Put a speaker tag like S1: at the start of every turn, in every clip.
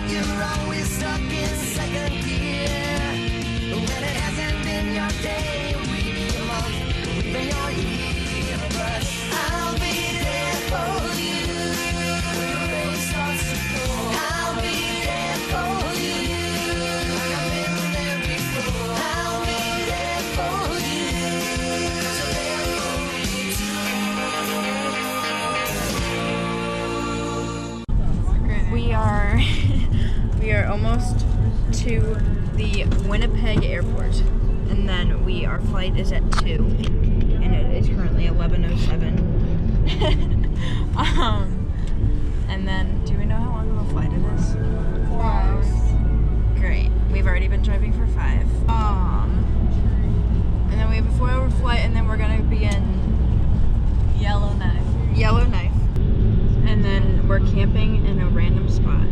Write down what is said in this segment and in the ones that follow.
S1: You're always stuck in second gear. When it hasn't been your day, a week, a month, even your year. But I'll be there for you. When the rain starts to pour, I'll be there for you. Like I've been there before. I'll be there for you. 'Cause you're there for me too.
S2: We are almost to the Winnipeg airport, and then our flight is at 2, and it is currently 11:07. And then do we know how long of a flight it is?
S3: 4 hours.
S2: Great. We've already been driving for 5. And then we have a 4-hour flight, and then we're gonna be in Yellowknife. And then we're camping in a random spot.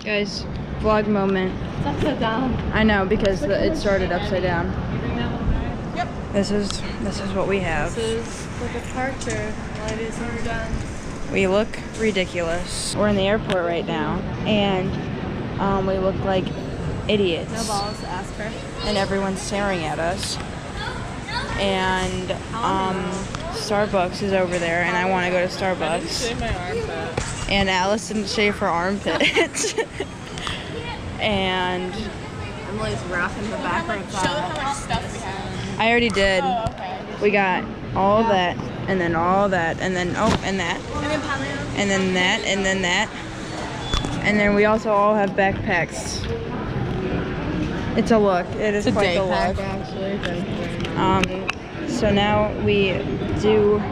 S2: Guys, vlog moment.
S3: It's upside down.
S2: I know, because it started upside down.
S3: Yep.
S2: This is what we have.
S3: This is the departure, ladies and gents.
S2: We look ridiculous. We're in the airport right now, and we look like idiots.
S3: No balls to ask her.
S2: And everyone's staring at us. And Starbucks is over there, and I want to go to Starbucks.
S3: Shave my armpit.
S2: And Alice didn't shave her armpit. And
S3: Emily's rocking the back row. Show them how much stuff we have.
S2: I already did.
S3: Oh, okay.
S2: We got all that, and then all that, and then and that, and then that, and then that, and then we also all have backpacks. It's a look. It is quite the look.
S3: Actually.
S2: So now we do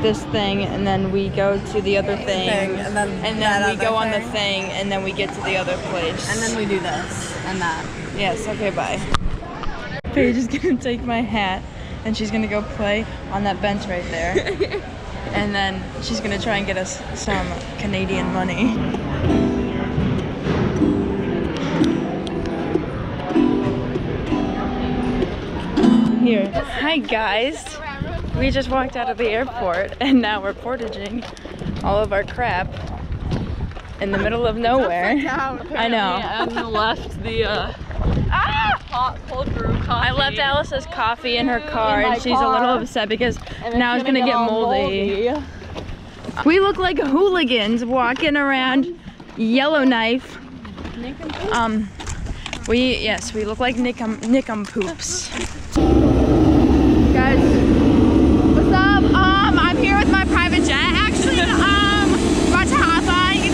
S2: this thing, and then we go to the other thing,
S3: and then
S2: we go on the thing, and then we get to the other place.
S3: And then we do this and that.
S2: Yes, okay, bye. Paige is gonna take my hat, and she's gonna go play on that bench right there. And then she's gonna try and get us some Canadian money. Here. Hi guys. We just walked out of the airport, and now we're portaging all of our crap in the middle of nowhere. I know.
S3: And left the hot cold brew coffee.
S2: I left Alice's coffee in her car,
S3: In my
S2: and she's a little
S3: car.
S2: upset because
S3: And
S2: now it's gonna get
S3: all
S2: moldy. We look like hooligans walking around Yellowknife. We look like Nick'em-poops. Guys, what's up? I'm here with my private jet. Actually, about to hop on,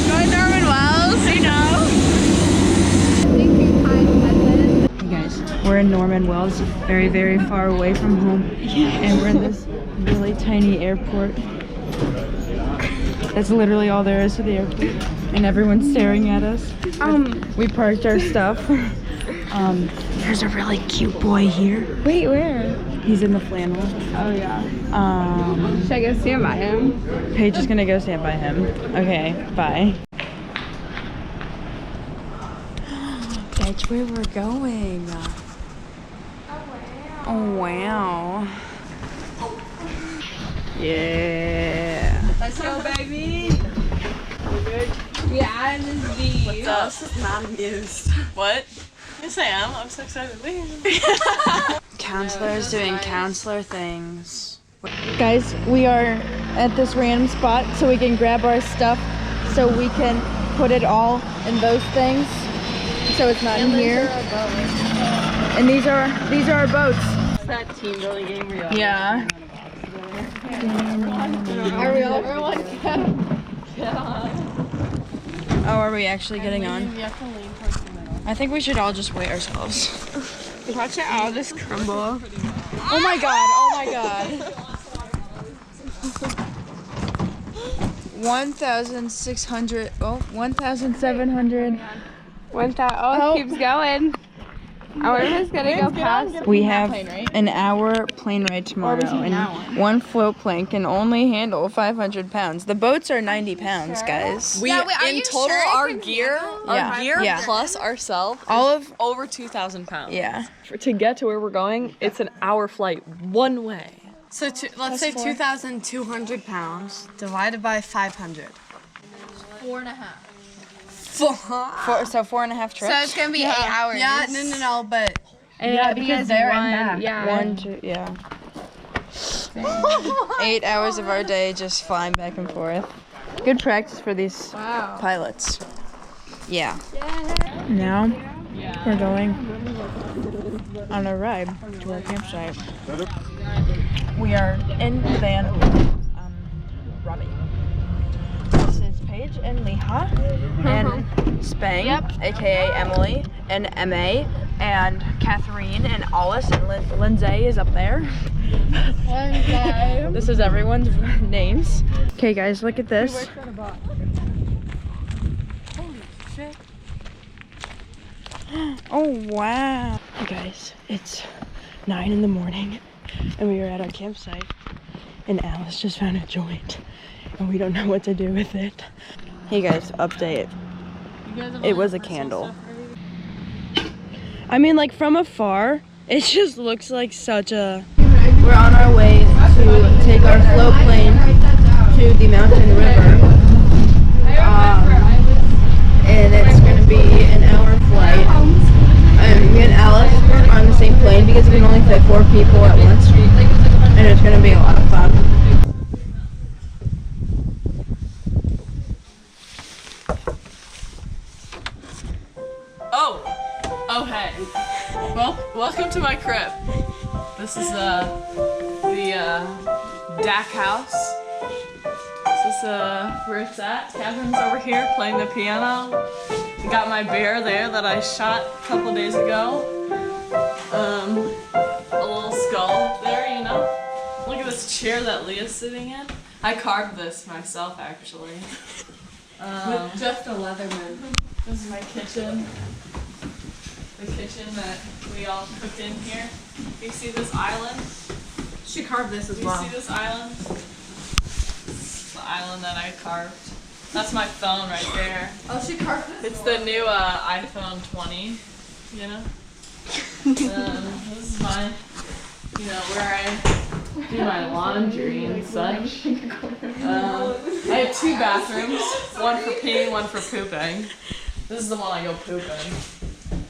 S2: go to Norman Wells, Hey guys, we're in Norman Wells, very, very far away from home, and we're in this really tiny airport. That's literally all there is to the airport, and everyone's staring at us. We parked our stuff. There's a really cute boy here.
S3: Wait, where?
S2: He's in the flannel.
S3: Oh yeah.
S2: Should
S3: I go stand by him?
S2: Paige is gonna go stand by him. Okay, bye. That's where we're going. Oh wow. Yeah.
S3: Let's go, baby. Yeah, and this V.
S4: What's up? This is not amused. What? Yes, I am. I'm so excited.
S2: Counselor's doing counselor things. Guys, we are at this random spot so we can grab our stuff so we can put it all in those things so it's not in here. And these are our boats.
S3: It's that team building game where you
S2: Yeah.
S3: Are we all everyone get on?
S2: Oh, are we actually getting on?
S3: You have to lean towards the middle.
S2: I think we should all just weigh ourselves.
S3: Watch it all just crumble.
S2: Oh my god, oh my god. 1,600, 1,700.
S3: Oh, it keeps going. I wonder if it's gonna go past.
S2: We have an hour plane ride tomorrow, and one float plane can only handle 500 pounds. The boats are 90 pounds, guys.
S4: We in total our gear
S2: Yeah.
S4: plus ourselves
S2: All of,
S4: over 2,000 pounds.
S2: yeah.
S4: To get to where we're going, it's an hour flight one way. So let's say 2,200 pounds divided by 500.
S2: 4.5.
S4: Four.
S2: So 4.5 trips.
S3: So it's gonna be 8 hours.
S4: Yeah, no, but
S3: Yeah, because
S4: there
S3: one,
S4: and back.
S3: yeah.
S2: 1, 2, yeah. 8 hours of our day just flying back and forth. Good practice for these pilots. Yeah. Now we're going on a ride to our campsite. We are in the van with Robbie. This is Paige and Leha and Spang, aka Emily, and MA, and Catherine and Alice, and Lindsay is up there. This is everyone's names. Okay guys, look at this. Oh wow. Hey guys, it's 9 in the morning and we are at our campsite and Alice just found a joint and we don't know what to do with it. Hey guys, update. It was a candle. I mean, like from afar, it just looks like such a... We're on our way to take our float plane to the mountain river. And it's going to be an hour flight. Me and Alice are on the same plane because we can only fit 4 people at once. And it's going to be a lot of fun.
S4: Oh hey. Well, welcome to my crib. This is the DAC house. This is where it's at. Catherine's over here playing the piano. I got my bear there that I shot a couple days ago. A little skull there, you know. Look at this chair that Leah's sitting in. I carved this myself, actually. With just a Leatherman. This is my kitchen. The kitchen that we all cooked in here. You see this island?
S5: She carved this as
S4: You
S5: well.
S4: see this island? It's the island that I carved. That's my phone right there.
S5: Oh, she carved this.
S4: It's the new iPhone 20, you know? This is my, you know, where I do my laundry and such. I have 2 bathrooms, one for peeing, one for pooping. This is the one I go pooping.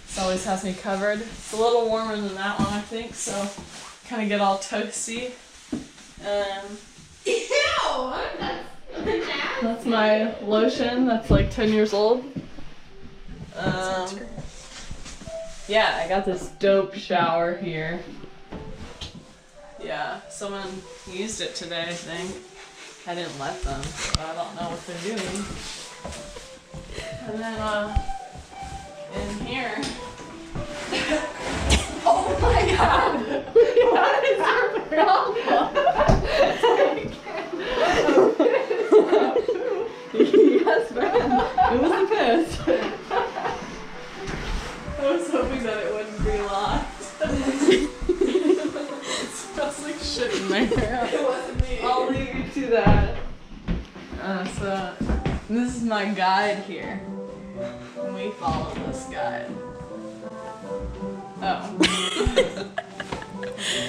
S4: This always has me covered. It's a little warmer than that one, I think, so kind of get all toasty. That's my lotion. That's like 10 years old. Yeah, I got this dope shower here. Yeah, someone used it today, I think. I didn't let them, so I don't know what they're doing. And then, in here. Oh my god! What is your problem? Yes, man. It was the piss. I was hoping that it wouldn't be locked. It smells like shit in there. It wasn't me. I'll leave you to that. So, this is my guide here. And we follow this guide. Oh.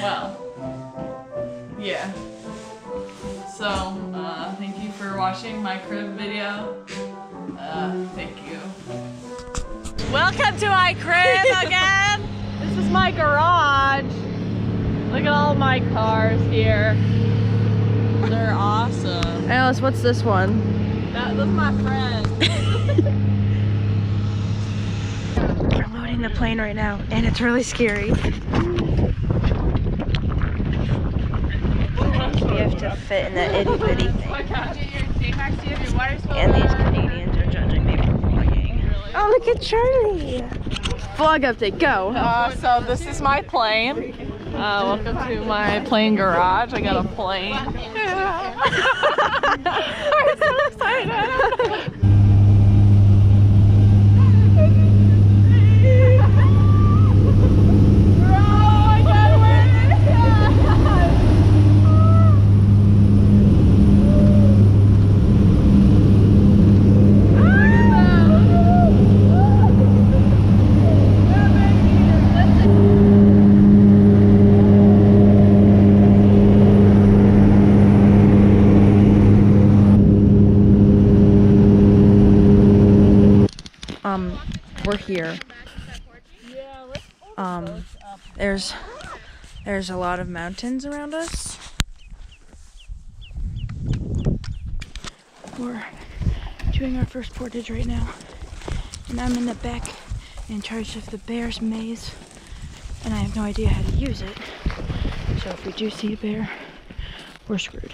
S4: Well. Yeah. So, thank you for watching my crib video. Thank you. Welcome to my crib again! This is my garage. Look at all my cars here. They're awesome.
S2: Alice, what's this one?
S4: That's my friend.
S2: We're loading the plane right now, and it's really scary. We have to fit in that itty bitty thing. And these Canadians are judging me for vlogging. Oh, look at Charlie! Vlog update, go!
S4: So this is my plane. Welcome to my plane garage. I got a plane. I'm so excited.
S2: here. There's a lot of mountains around us. We're doing our first portage right now, and I'm in the back in charge of the bear's maze, and I have no idea how to use it. So if we do see a bear, we're screwed.